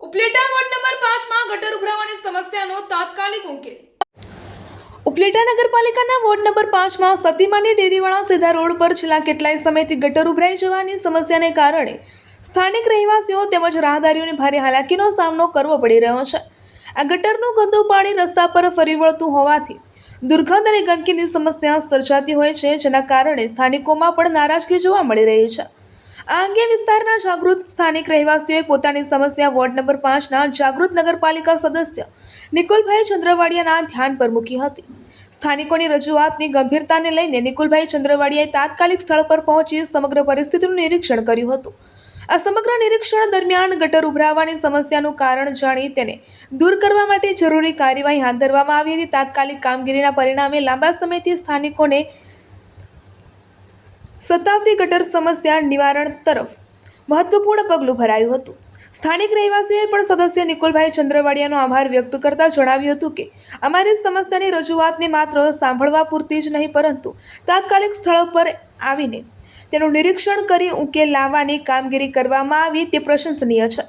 Upleta ward number 5 માં ગટર ઉભરાવાની સમસ્યાનો તાત્કાલિક ઉકેલ। ઉપલેટા નગરપાલિકાના વોર્ડ નંબર 5 માં સતીમાની ડેરીવાળા સીધા રોડ પર છેલ્લા કેટલાય સમયથી ગટર ઉભરાઈ જવાની સમસ્યાને કારણે સ્થાનિક રહેવાસીઓ તેમજ રાહદારીઓને ભારે હાલાકીનો સામનો કરવો પડી રહ્યો છે। આ ગટરનું ગંદુ પાણી રસ્તા પર ફરી વળતું હોવાથી દુર્ગંધ અને ગંદકીની સમસ્યા સર્જાતી હોય છે, જેના કારણે સ્થાનિકોમાં પણ નારાજગી જોવા મળી રહી છે। આ અંગે વિસ્તારના જાગૃત સ્થાનિક રહેવાસીઓએ પોતાની સમસ્યા વોર્ડ નંબર 5ના જાગૃત નગરપાલિકા સદસ્ય નિકુલભાઈ ચંદ્રવાડિયાના ધ્યાન પર મૂકી હતી। સ્થાનિકોની રજૂઆતની ગંભીરતાને લઈને નિકુલભાઈ ચંદ્રવાડિયાએ તાત્કાલિક સ્થળ પર પહોંચી સમગ્ર પરિસ્થિતિનું નિરીક્ષણ કર્યું હતું। આ સમગ્ર નિરીક્ષણ દરમિયાન ગટર ઉભરાવાની સમસ્યાનું કારણ જાણી તેને દૂર કરવા માટે જરૂરી કાર્યવાહી હાથ ધરવામાં આવી હતી। તાત્કાલિક કામગીરીના પરિણામે લાંબા સમયથી સ્થાનિકોને સતાવતી ગટર સમસ્યા નિવારણ તરફ મહત્વપૂર્ણ પગલું ભરાયું હતું। સ્થાનિક રહેવાસીઓએ પણ સદસ્ય નિકુલભાઈ ચંદ્રવાડિયાનો આભાર વ્યક્ત કરતા જણાવ્યું હતું કે અમારી સમસ્યાની રજૂઆતને માત્ર સાંભળવા પૂરતી જ નહીં, પરંતુ તાત્કાલિક સ્થળ પર આવીને તેનું નિરીક્ષણ કરી ઉકેલ લાવવાની કામગીરી કરવામાં આવી તે પ્રશંસનીય છે।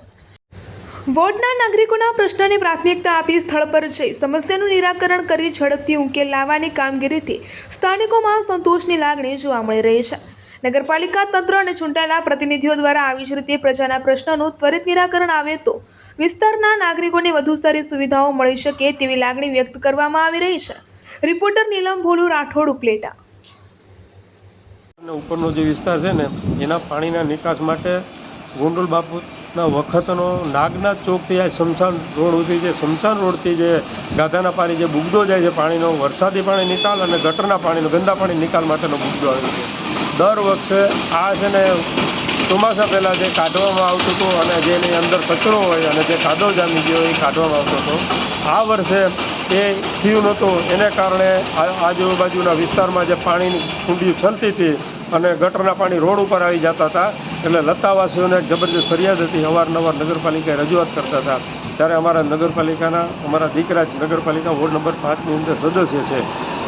વોર્ડના નાગરિકોના પ્રશ્નને પ્રાથમિકતા આપી સ્થળ પર જઈ સમસ્યાનું નિરાકરણ કરી ઝડપથી ઉકેલ લાવવાની કામગીરીથી સ્થાનિકોમાં સંતોષની લાગણી જોવા મળી રહી છે। નગરપાલિકા તંત્ર અને ચૂંટાયેલા પ્રતિનિધિઓ દ્વારા આવી જ રીતે પ્રજાના પ્રશ્નોનું ત્વરિત નિરાકરણ આવે તો વિસ્તારના નાગરિકોને વધુ સારી સુવિધાઓ મળી શકે તેવી લાગણી વ્યક્ત કરવામાં આવી રહી છે। રિપોર્ટર નીલમ ભોલુ રાઠોડ, ઉપલેટા। ઉપરનો જે વિસ્તાર છે ને એના પાણીના નિકાસ માટે ગોંડલ બાપુના વખતનો નાગનાથ ચોકથી આ શમશાન રોડ સુધી જે શમશાન રોડથી જે ગાધાના પાણી જે બુગદો જાય છે પાણીનો, વરસાદી પાણી નિકાલ અને ગટરના પાણીનો ગંદા પાણી નિકાલ માટેનો બુગદો આવે છે। દર વખતે આ છે ને ચોમાસા પહેલાં જે કાઢવામાં આવતું હતું અને જેની અંદર કચરો હોય અને જે કાદવ જામી ગયો એ કાઢવામાં આવતો હતો। આ વર્ષે એ થયું નહોતું, એને કારણે આજુબાજુના વિસ્તારમાં જે પાણીની કુંડીઓ ચાલતી હતી અને ગટરના પાણી રોડ ઉપર આવી જતા હતા, એટલે લતાવાસીઓને જબરજસ્ત ફરિયાદ હતી। અવારનવાર નગરપાલિકાએ રજૂઆત કરતા હતા, ત્યારે અમારા નગરપાલિકાના અમારા દીકરા નગરપાલિકા વોર્ડ નંબર 5ની અંદર સદસ્ય છે,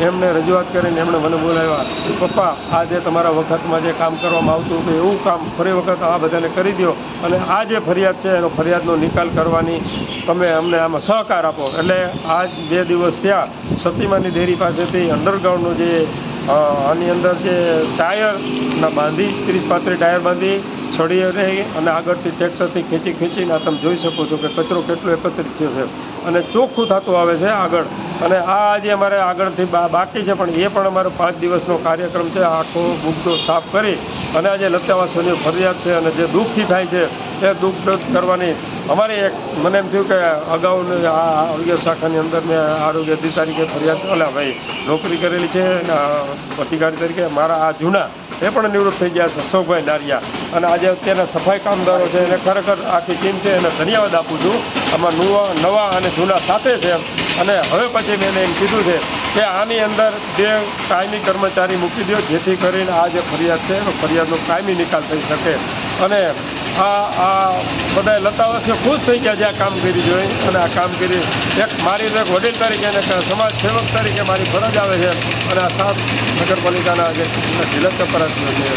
એમને રજૂઆત કરીને એમણે મને બોલાવ્યા, પપ્પા આ જે તમારા વખતમાં જે કામ કરવામાં આવતું હતું એવું કામ ફરી વખત આ બધાને કરી દો અને આ જે ફરિયાદ છે એનો ફરિયાદનો નિકાલ કરવાની તમે અમને આમાં સહકાર આપો। એટલે આજ 2 દિવસ થયા સતીમાની ડેરી પાસેથી અંડરગ્રાઉન્ડનું જે આની અંદર જે ટાયરના બાંધી 30-35 ટાયર બાંધી છડી રહી અને આગળથી ટ્રેક્ટરથી ખેંચીને આ તમે જોઈ શકો છો કે કચરો કેટલો એકત્રિત થયો છે અને ચોખ્ખું થતું આવે છે આગળ। અને આ આજે અમારે આગળથી બાકી છે, પણ એ પણ અમારો 5 દિવસનો કાર્યક્રમ છે। આખો મુદ્દો સાફ કરી અને આજે લતાવાસીઓની ફરિયાદ છે અને જે દુઃખી થાય છે એ દુઃખ દૂર કરવાની અમારી એક મને એમ થયું કે અગાઉની આ આરોગ્ય શાખાની અંદર મેં આરોગ્ય અધિકારી ફરિયાદ નોકરી કરેલી છે અધિકારી તરીકે મારા આ જૂના એ પણ નિવૃત્ત થઈ ગયા છે અશોકભાઈ ડારિયા, અને આજે અત્યારના સફાઈ કામદારો છે એને ખરેખર આખી ટીમ છે એને ધન્યવાદ આપું છું। આમાં નવા અને જૂના સાથે છે અને હવે પછી મેં એમ કીધું છે કે આની અંદર 2 કાયમી કર્મચારી મૂકી દો, જેથી કરીને આ જે ફરિયાદ છે એનો ફરિયાદનો કાયમી નિકાલ થઈ શકે। અને આ બધા લતાવાસીઓ ખુશ થઈ ગયા છે આ કામગીરી જોઈ, અને આ કામગીરી એક મારી એક વડીલ તરીકે અને સમાજ સેવક તરીકે મારી ફરજ આવે છે। અને આ 7 નગરપાલિકાના જે જિલ્લા ચપરાસીઓ છે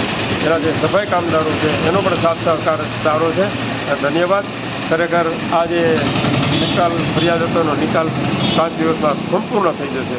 એના જે સફાઈ કામદારો છે એનો પણ સાથ સહકાર સારો છે, ધન્યવાદ। ખરેખર આ જે નિકાલ ફરિયાદ હતો એનો નિકાલ 5 દિવસમાં સંપૂર્ણ થઈ જશે